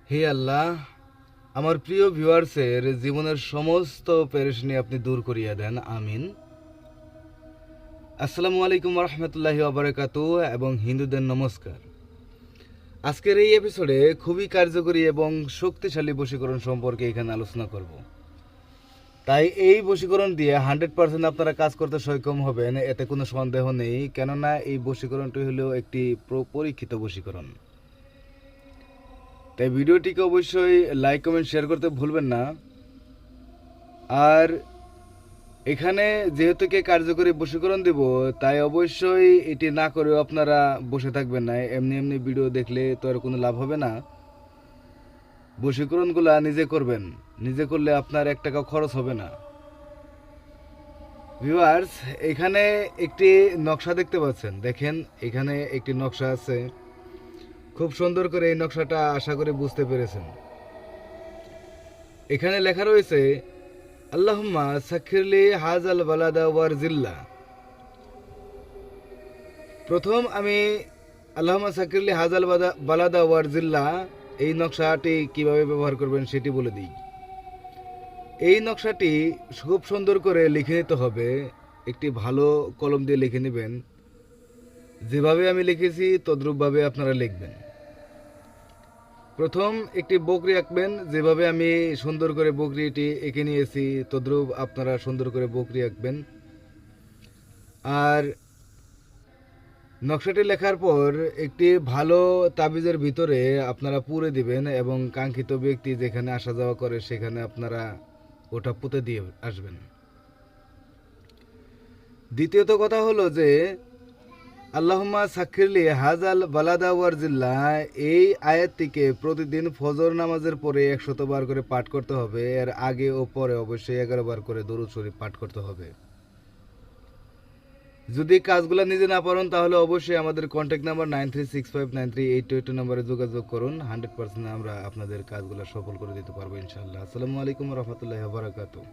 হে আল্লাহ, আমার প্রিয় ভিউয়ার্সের জীবনের সমস্ত পেরেশানি আপনি দূর করিয়া দেন, আমিন। আসসালামু আলাইকুম রহমতুল্লাহি ওয়াবারাকাতু এবং হিন্দুদের নমস্কার। আজকের এই এপিসোডে খুবই কার্যকরী এবং শক্তিশালী বশীকরণ সম্পর্কে এখানে আলোচনা করব। তাই এই বশীকরণ দিয়ে 100% আপনারা কাজ করতে সক্ষম হবেন, এতে কোনো সন্দেহ নেই। কেননা এই বশীকরণটি হলো একটি পরীক্ষিত বশীকরণ। তাই ভিডিওটিকে অবশ্যই লাইক কমেন্ট শেয়ার করতে ভুলবেন না। আর এখানে যেহেতু কার্যকরী বশীকরণ দেব, তাই অবশ্যই এটি না করেও আপনারা বসে থাকবেন না। এমনি এমনি ভিডিও দেখলে তো আর কোনো লাভ হবে না। বশীকরণগুলো নিজে করবেন, নিজে করলে আপনার 1 টাকা খরচ হবে না। ভিউয়ার্স, এখানে একটি নকশা দেখতে পাচ্ছেন, দেখেন এখানে একটি নকশা আছে। খুব সুন্দর করে এই নকশাটা আশা করি বুঝতে পেরেছেন। এখানে লেখা রয়েছে আল্লাহুম্মা সাক্খিরলি হাজাল বালাদা ওয়ারজিল্লা। প্রথম আমি আল্লাহুম্মা সাক্খিরলি হাজাল বালাদা ওয়ারজিল্লা এই নকশাটি কিভাবে ব্যবহার করবেন সেটি বলে দিই। এই নকশাটি খুব সুন্দর করে লিখে নিতে হবে। একটি ভালো কলম দিয়ে লিখে নেবেন। যেভাবে আমি লিখেছি তদ্রূপভাবে আপনারা লিখবেন। প্রথম একটি বকরি আঁকবেন। যেভাবে আমি সুন্দর করে বকরিটি এঁকে নিয়েছি তদ্রূপ আপনারা সুন্দর করে বকরি আঁকবেন। আর নকশাটি লেখার পর একটি ভালো তাবিজের ভিতরে আপনারা পুরে দিবেন এবং কাঙ্ক্ষিত ব্যক্তি যেখানে আসা যাওয়া করে সেখানে আপনারা ওটা পুঁতে দিয়ে আসবেন। দ্বিতীয়ত কথা হলো যে আল্লাহুম্মা সাক্খিরলি হাজাল বালাদা ওয়ারজিল্লা এই আয়াতটিকে প্রতিদিন ফজর নামাজের পরে 100 বার করে পাঠ করতে হবে। এর আগে ও পরে অবশ্যই 11 বার করে দরুদ শরীফ পাঠ করতে হবে। যদি কাজগুলো নিজে না পারেন তাহলে অবশ্যই আমাদের কন্ট্যাক্ট নাম্বার 9365938282 নম্বরে যোগাযোগ করুন। 100% আমরা আপনাদের কাজগুলো সফল করে দিতে পারবো ইনশাআল্লাহ। আসসালামু আলাইকুম রহমতুল্লাহি ওয়া বারাকাতুহু।